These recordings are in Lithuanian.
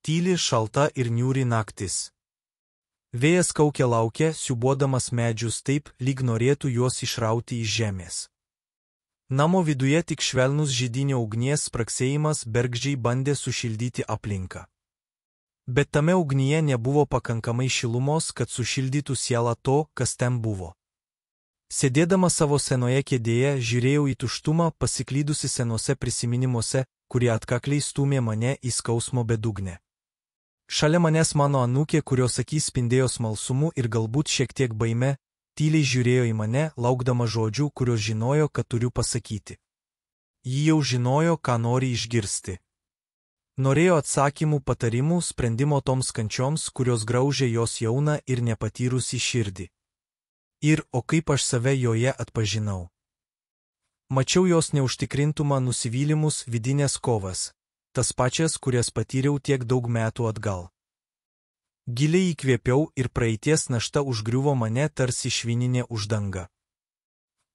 Tyli, šalta ir niūri naktis. Vėjas kaukė lauke, siūbuodamas medžius taip, lyg norėtų juos išrauti iš žemės. Namo viduje tik švelnus židinio ugnies spragsėjimas bergždžiai bandė sušildyti aplinką. Bet tame ugnyje nebuvo pakankamai šilumos, kad sušildytų sielą to, kas ten buvo. Sėdėdama savo senoje kėdėje, žiūrėjau į tuštumą, pasiklydusi senose prisiminimuose, kurie atkakliai stūmė mane į skausmo bedugnę. Šalia manęs mano anūkė, kurios akys spindėjo smalsumu ir galbūt šiek tiek baime, tyliai žiūrėjo į mane, laukdama žodžių, kuriuos žinojo, kad turiu pasakyti. Ji jau žinojo, ką nori išgirsti. Norėjo atsakymų, patarimų, sprendimo toms kančioms, kurios graužė jos jauną ir nepatyrusį širdį. Ir, o kaip aš save joje atpažinau. Mačiau jos neužtikrintumą, nusivylimus, vidinės kovas, tas pačias, kurias patyriau tiek daug metų atgal. Giliai įkvėpiau ir praeities našta užgriuvo mane tarsi švininė uždanga.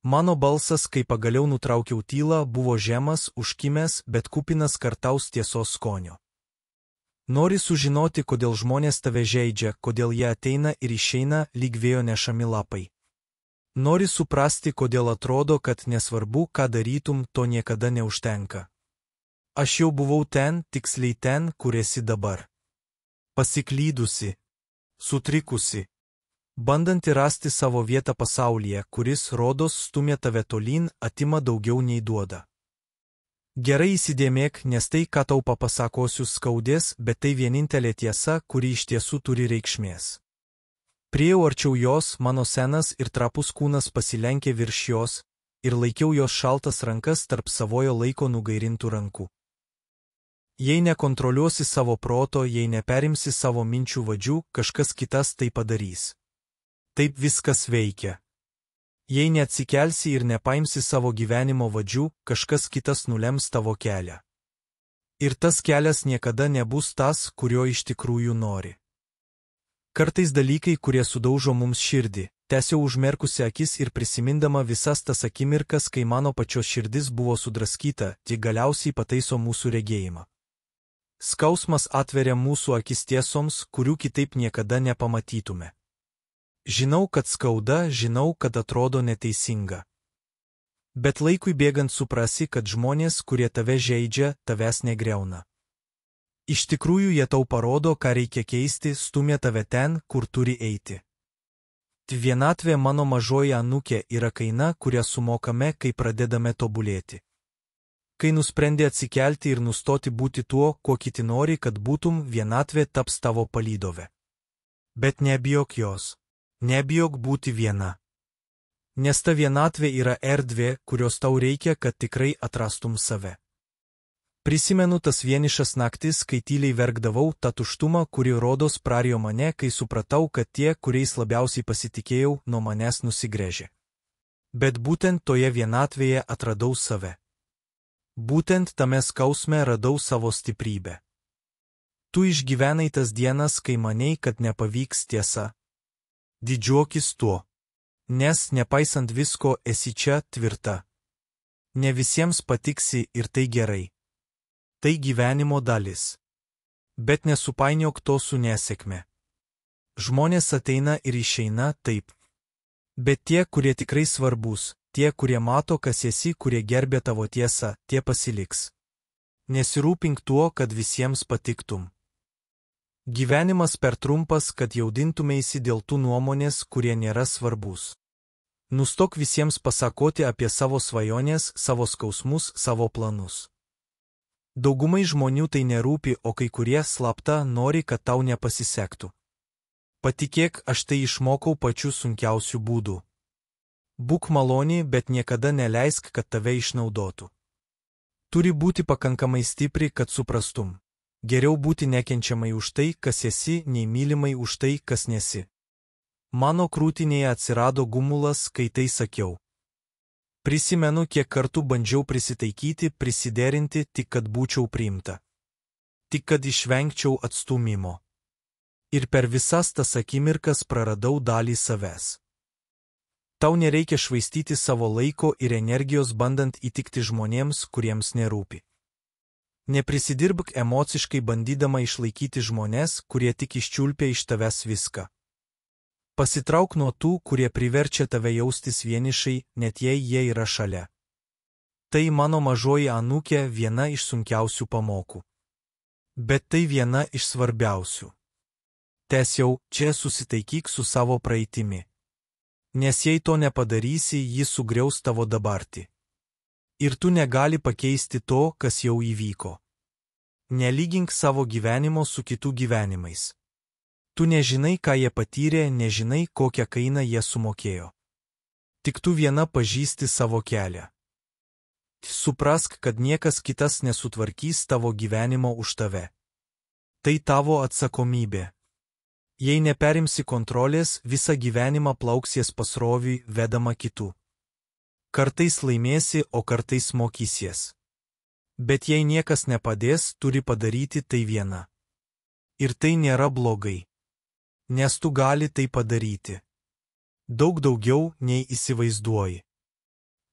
Mano balsas, kai pagaliau nutraukiau tylą, buvo žemas, užkimęs, bet kupinas kartaus tiesos skonio. Nori sužinoti, kodėl žmonės tave žeidžia, kodėl jie ateina ir išeina lyg vėjo nešami lapai. Nori suprasti, kodėl atrodo, kad nesvarbu, ką darytum, to niekada neužtenka. Aš jau buvau ten, tiksliai ten, kur esi dabar. Pasiklydusi, sutrikusi, bandanti rasti savo vietą pasaulyje, kuris, rodos, stumia tave tolyn, atima daugiau nei duoda. Gerai įsidėmėk, nes tai, ką tau papasakosiu, skaudės, bet tai vienintelė tiesa, kuri iš tiesų turi reikšmės. Priėjau arčiau jos, mano senas ir trapus kūnas pasilenkė virš jos, ir laikiau jos šaltas rankas tarp savojo laiko nugairintų rankų. Jei nekontroliuosi savo proto, jei neperimsi savo minčių vadžių, kažkas kitas tai padarys. Taip viskas veikia. Jei neatsikelsi ir nepaimsi savo gyvenimo vadžių, kažkas kitas nulems tavo kelią. Ir tas kelias niekada nebus tas, kurio iš tikrųjų nori. Kartais dalykai, kurie sudaužo mums širdį, tęsiau užmerkusi akis ir prisimindama visas tas akimirkas, kai mano pačios širdis buvo sudraskyta, tik galiausiai pataiso mūsų regėjimą. Skausmas atveria mūsų akis tiesoms, kurių kitaip niekada nepamatytume. Žinau, kad skauda, žinau, kad atrodo neteisinga. Bet laikui bėgant suprasi, kad žmonės, kurie tave žeidžia, tavęs negriauna. Iš tikrųjų jie tau parodo, ką reikia keisti, stumia tave ten, kur turi eiti. Vienatvė mano mažoji anūkė yra kaina, kurią sumokame, kai pradedame tobulėti. Kai nusprendi atsikelti ir nustoti būti tuo, kuo kiti nori, kad būtum, vienatvė taps tavo palydove. Bet nebijok jos. Nebijok būti viena. Nes ta vienatvė yra erdvė, kurios tau reikia, kad tikrai atrastum save. Prisimenu tas vienišas naktis, kai tyliai verkdavau, tą tuštumą, kuri rodos prarijo mane, kai supratau, kad tie, kuriais labiausiai pasitikėjau, nuo manęs nusigręžė. Bet būtent toje vienatvėje atradau save. Būtent tame skausme radau savo stiprybę. Tu išgyvenai tas dienas, kai manei, kad nepavyks tiesa. Didžiuokis tuo. Nes, nepaisant visko, esi čia tvirta. Ne visiems patiksi ir tai gerai. Tai gyvenimo dalis. Bet nesupainiok to su nesėkme. Žmonės ateina ir išeina taip. Bet tie, kurie tikrai svarbus, tie, kurie mato, kas esi, kurie gerbė tavo tiesą, tie pasiliks. Nesirūpink tuo, kad visiems patiktum. Gyvenimas per trumpas, kad jaudintumeisi dėl tų nuomonės, kurie nėra svarbus. Nustok visiems pasakoti apie savo svajonės, savo skausmus, savo planus. Daugumai žmonių tai nerūpi, o kai kurie slapta nori, kad tau nepasisektų. Patikėk, aš tai išmokau pačių sunkiausių būdų. Būk maloni, bet niekada neleisk, kad tave išnaudotų. Turi būti pakankamai stipri, kad suprastum. Geriau būti nekenčiamai už tai, kas esi, nei mylimai už tai, kas nesi. Mano krūtinėje atsirado gumulas, kai tai sakiau. Prisimenu, kiek kartų bandžiau prisitaikyti, prisiderinti, tik kad būčiau priimta. Tik kad išvengčiau atstūmimo. Ir per visas tas akimirkas praradau dalį savęs. Tau nereikia švaistyti savo laiko ir energijos bandant įtikti žmonėms, kuriems nerūpi. Neprisidirbk emociškai bandydama išlaikyti žmonės, kurie tik iščiulpia iš tavęs viską. Pasitrauk nuo tų, kurie priverčia tave jaustis vienišai, net jei jie yra šalia. Tai mano mažoji anūkė viena iš sunkiausių pamokų. Bet tai viena iš svarbiausių. Tiesiog čia susitaikyk su savo praeitimi. Nes jei to nepadarysi, ji sugriaus tavo dabartį. Ir tu negali pakeisti to, kas jau įvyko. Nelygink savo gyvenimo su kitų gyvenimais. Tu nežinai, ką jie patyrė, nežinai, kokią kainą jie sumokėjo. Tik tu viena pažįsti savo kelią. Suprask, kad niekas kitas nesutvarkys tavo gyvenimo už tave. Tai tavo atsakomybė. Jei neperimsi kontrolės, visą gyvenimą plauksies pasroviui, vedama kitų. Kartais laimėsi, o kartais mokysies. Bet jei niekas nepadės, turi padaryti tai viena. Ir tai nėra blogai. Nes tu gali tai padaryti. Daug daugiau, nei įsivaizduoji.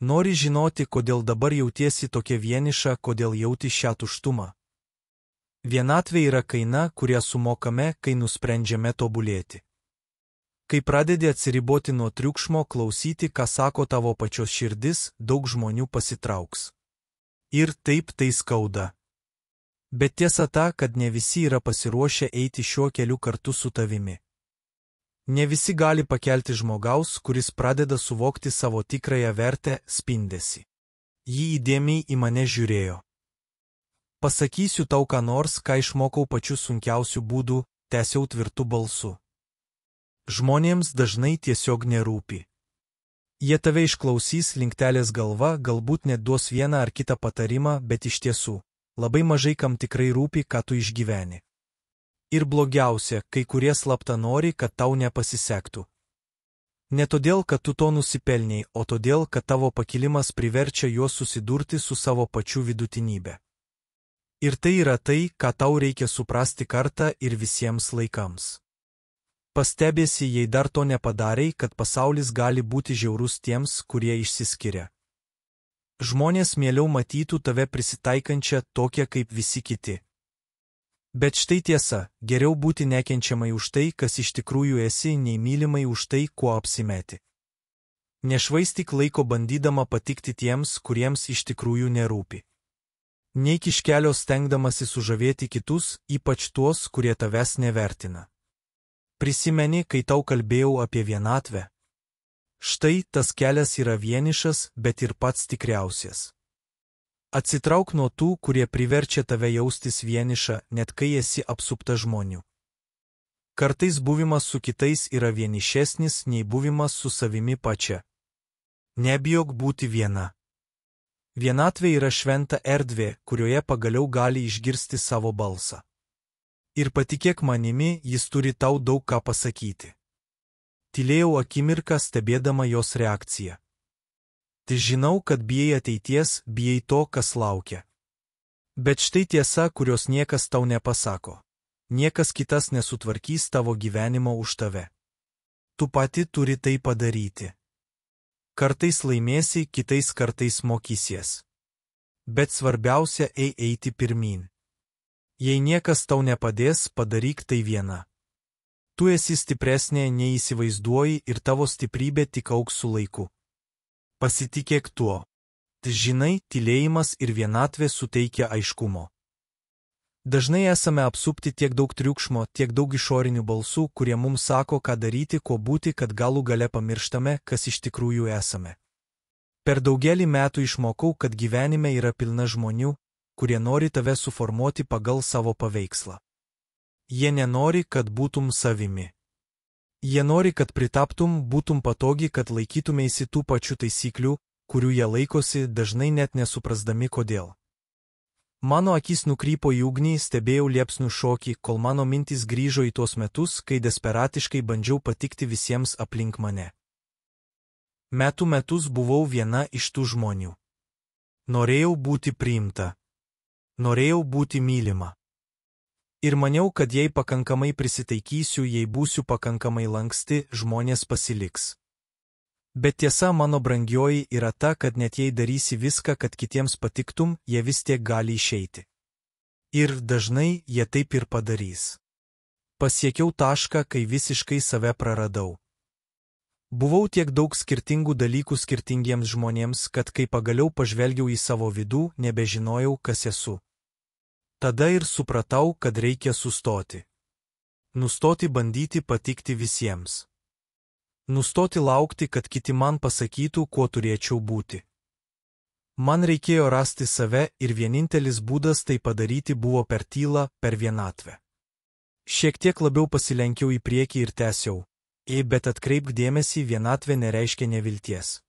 Nori žinoti, kodėl dabar jautiesi tokia vieniša, kodėl jauti šią tuštumą? Vienatvė yra kaina, kurią sumokame, kai nusprendžiame tobulėti. Kai pradedi atsiriboti nuo triukšmo, klausyti, ką sako tavo pačios širdis, daug žmonių pasitrauks. Ir taip tai skauda. Bet tiesa ta, kad ne visi yra pasiruošę eiti šiuo keliu kartu su tavimi. Ne visi gali pakelti žmogaus, kuris pradeda suvokti savo tikrąją vertę, spindesį. Ji įdėmiai į mane žiūrėjo. Pasakysiu tau ką nors, ką išmokau pačiu sunkiausių būdų, tęsiau tvirtu balsu. Žmonėms dažnai tiesiog nerūpi. Jie tave išklausys, linktelės galva, galbūt net duos vieną ar kitą patarimą, bet iš tiesų, labai mažai kam tikrai rūpi, ką tu išgyveni. Ir blogiausia, kai kurie slapta nori, kad tau nepasisektų. Ne todėl, kad tu to nusipelniai, o todėl, kad tavo pakilimas priverčia juos susidurti su savo pačių vidutinybė. Ir tai yra tai, ką tau reikia suprasti kartą ir visiems laikams. Pastebėsi, jei dar to nepadarai, kad pasaulis gali būti žiaurus tiems, kurie išsiskiria. Žmonės mieliau matytų tave prisitaikančią tokią kaip visi kiti. Bet štai tiesa, geriau būti nekenčiamai už tai, kas iš tikrųjų esi, nei mylimai už tai, kuo apsimeti. Nešvaistyk laiko bandydama patikti tiems, kuriems iš tikrųjų nerūpi. Neik iš kelio stengdamasi sužavėti kitus, ypač tuos, kurie tavęs nevertina. Prisimeni, kai tau kalbėjau apie vienatvę? Štai tas kelias yra vienišas, bet ir pats tikriausias. Atsitrauk nuo tų, kurie priverčia tave jaustis vienišą, net kai esi apsupta žmonių. Kartais buvimas su kitais yra vienišesnis nei buvimas su savimi pačia. Nebijok būti viena. Vienatvė yra šventa erdvė, kurioje pagaliau gali išgirsti savo balsą. Ir patikėk manimi, jis turi tau daug ką pasakyti. Tylėjau akimirką stebėdama jos reakciją. Tai žinau, kad bijai ateities, bijai to, kas laukia. Bet štai tiesa, kurios niekas tau nepasako. Niekas kitas nesutvarkys tavo gyvenimo už tave. Tu pati turi tai padaryti. Kartais laimėsi, kitais kartais mokysies. Bet svarbiausia eiti pirmyn. Jei niekas tau nepadės, padaryk tai viena. Tu esi stipresnė nei įsivaizduoji ir tavo stiprybė tik augs su laiku. Pasitikėk tuo. Žinai, tylėjimas ir vienatvė suteikia aiškumo. Dažnai esame apsupti tiek daug triukšmo, tiek daug išorinių balsų, kurie mums sako, ką daryti, ko būti, kad galų gale pamirštame, kas iš tikrųjų esame. Per daugelį metų išmokau, kad gyvenime yra pilna žmonių, kurie nori tave suformuoti pagal savo paveikslą. Jie nenori, kad būtum savimi. Jie nori, kad pritaptum, būtum patogi, kad laikytumėsi tų pačių taisyklių, kurių jie laikosi, dažnai net nesuprasdami kodėl. Mano akis nukrypo į ugnį, stebėjau liepsnų šokį, kol mano mintys grįžo į tuos metus, kai desperatiškai bandžiau patikti visiems aplink mane. Metus buvau viena iš tų žmonių. Norėjau būti priimta. Norėjau būti mylima. Ir maniau, kad jei pakankamai prisitaikysiu, jei būsiu pakankamai lanksti, žmonės pasiliks. Bet tiesa, mano brangioji, yra ta, kad net jei darysi viską, kad kitiems patiktum, jie vis tiek gali išeiti. Ir dažnai jie taip ir padarys. Pasiekiau tašką, kai visiškai save praradau. Buvau tiek daug skirtingų dalykų skirtingiems žmonėms, kad kai pagaliau pažvelgiau į savo vidų, nebežinojau, kas esu. Tada ir supratau, kad reikia sustoti. Nustoti bandyti patikti visiems. Nustoti laukti, kad kiti man pasakytų, kuo turėčiau būti. Man reikėjo rasti save ir vienintelis būdas tai padaryti buvo per tylą, per vienatvę. Šiek tiek labiau pasilenkiau į priekį ir tęsiau. Bet atkreipk dėmesį, vienatvė nereiškia nevilties.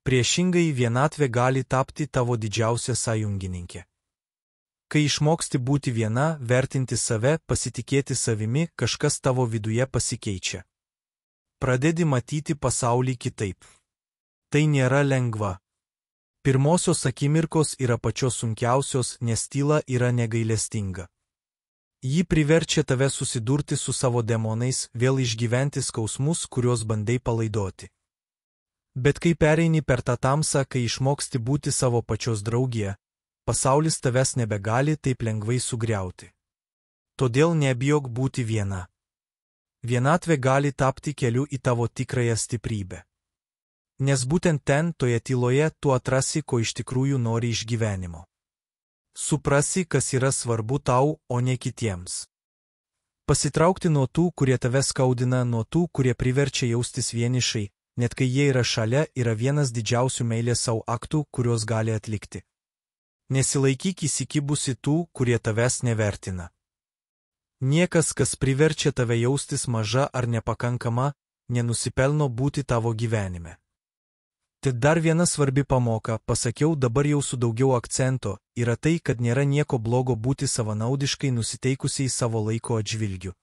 Priešingai, vienatvė gali tapti tavo didžiausia sąjungininkė. Kai išmoksti būti viena, vertinti save, pasitikėti savimi, kažkas tavo viduje pasikeičia. Pradedi matyti pasaulį kitaip. Tai nėra lengva. Pirmosios akimirkos yra pačios sunkiausios, nes tyla yra negailestinga. Ji priverčia tave susidurti su savo demonais, vėl išgyventi skausmus, kuriuos bandai palaidoti. Bet kai pereini per tą tamsą, kai išmoksti būti savo pačios draugija, pasaulis tavęs nebegali taip lengvai sugriauti. Todėl nebijok būti viena. Vienatvė gali tapti keliu į tavo tikrąją stiprybę. Nes būtent ten, toje tyloje, tu atrasi, ko iš tikrųjų nori iš gyvenimo. Suprasi, kas yra svarbu tau, o ne kitiems. Pasitraukti nuo tų, kurie tave skaudina, nuo tų, kurie priverčia jaustis vienišai, net kai jie yra šalia, yra vienas didžiausių meilės savo aktų, kuriuos gali atlikti. Nesilaikyk įsikibusi tų, kurie tavęs nevertina. Niekas, kas priverčia tave jaustis maža ar nepakankama, nenusipelno būti tavo gyvenime. Tad dar viena svarbi pamoka, pasakiau dabar jau su daugiau akcento, yra tai, kad nėra nieko blogo būti savanaudiškai nusiteikusiai savo laiko atžvilgiu.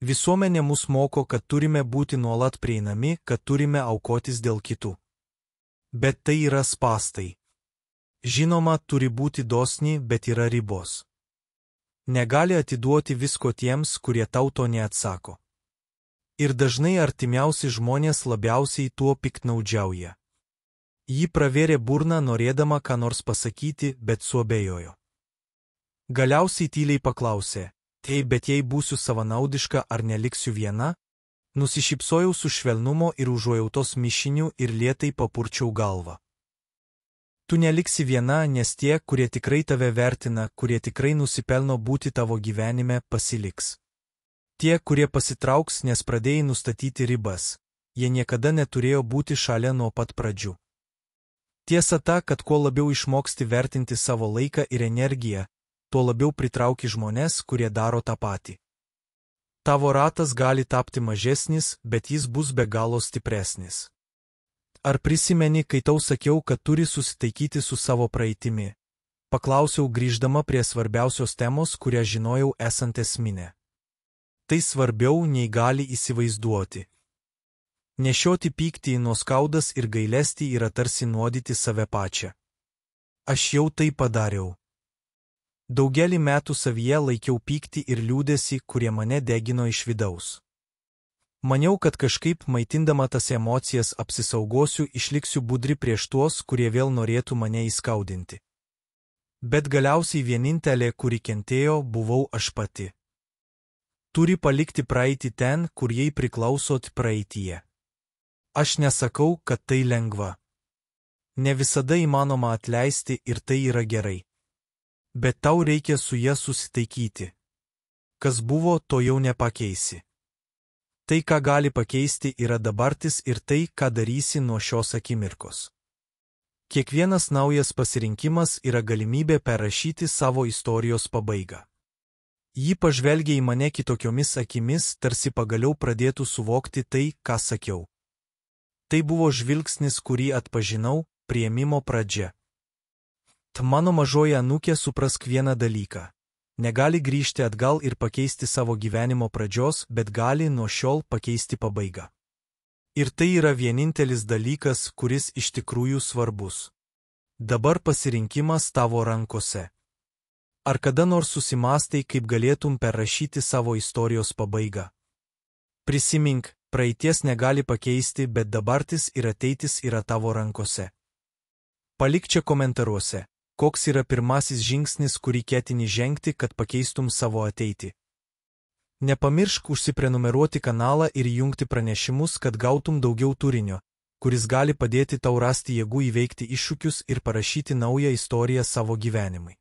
Visuomenė mus moko, kad turime būti nuolat prieinami, kad turime aukotis dėl kitų. Bet tai yra spąstai. Žinoma, turi būti dosni, bet yra ribos. Negali atiduoti visko tiems, kurie tau to neatsako. Ir dažnai artimiausi žmonės labiausiai tuo piktnaudžiauja. Ji pravėrė burną norėdama ką nors pasakyti, bet suabejojo. Galiausiai tyliai paklausė, bet jei būsiu savanaudiška ar neliksiu viena? Nusišypsojau su švelnumo ir užuojautos mišiniu ir lėtai papurčiau galvą. Tu neliksi viena, nes tie, kurie tikrai tave vertina, kurie tikrai nusipelno būti tavo gyvenime, pasiliks. Tie, kurie pasitrauks, nes pradėjai nustatyti ribas, jie niekada neturėjo būti šalia nuo pat pradžių. Tiesa ta, kad kuo labiau išmoksti vertinti savo laiką ir energiją, tuo labiau pritrauki žmonės, kurie daro tą patį. Tavo ratas gali tapti mažesnis, bet jis bus be galo stipresnis. Ar prisimeni, kai tau sakiau, kad turi susitaikyti su savo praeitimi? Paklausiau grįždama prie svarbiausios temos, kurią žinojau esant esminė. Tai svarbiau nei gali įsivaizduoti. Nešioti pyktį nuo skaudas ir gailestį yra tarsi nuodyti save pačią. Aš jau tai padariau. Daugelį metų savyje laikiau pyktį ir liūdesį, kurie mane degino iš vidaus. Maniau, kad kažkaip maitindama tas emocijas apsisaugosiu, išliksiu budri prieš tuos, kurie vėl norėtų mane įskaudinti. Bet galiausiai vienintelė, kuri kentėjo, buvau aš pati. Turi palikti praeitį ten, kur jai priklausot praeityje. Aš nesakau, kad tai lengva. Ne visada įmanoma atleisti ir tai yra gerai. Bet tau reikia su ja susitaikyti. Kas buvo, to jau nepakeisi. Tai, ką gali pakeisti, yra dabartis ir tai, ką darysi nuo šios akimirkos. Kiekvienas naujas pasirinkimas yra galimybė perrašyti savo istorijos pabaigą. Ji pažvelgė į mane kitokiomis akimis, tarsi pagaliau pradėtų suvokti tai, ką sakiau. Tai buvo žvilgsnis, kurį atpažinau, priėmimo pradžia. Mano mažoji anūkė, suprask vieną dalyką. Negali grįžti atgal ir pakeisti savo gyvenimo pradžios, bet gali nuo šiol pakeisti pabaigą. Ir tai yra vienintelis dalykas, kuris iš tikrųjų svarbus. Dabar pasirinkimas tavo rankose. Ar kada nors susimąstai, kaip galėtum perrašyti savo istorijos pabaigą? Prisimink, praeities negali pakeisti, bet dabartis ir ateitis yra tavo rankose. Palik čia komentaruose, Koks yra pirmasis žingsnis, kurį ketini žengti, kad pakeistum savo ateitį? Nepamiršk užsiprenumeruoti kanalą ir įjungti pranešimus, kad gautum daugiau turinio, kuris gali padėti tau rasti jėgų įveikti iššūkius ir parašyti naują istoriją savo gyvenimui.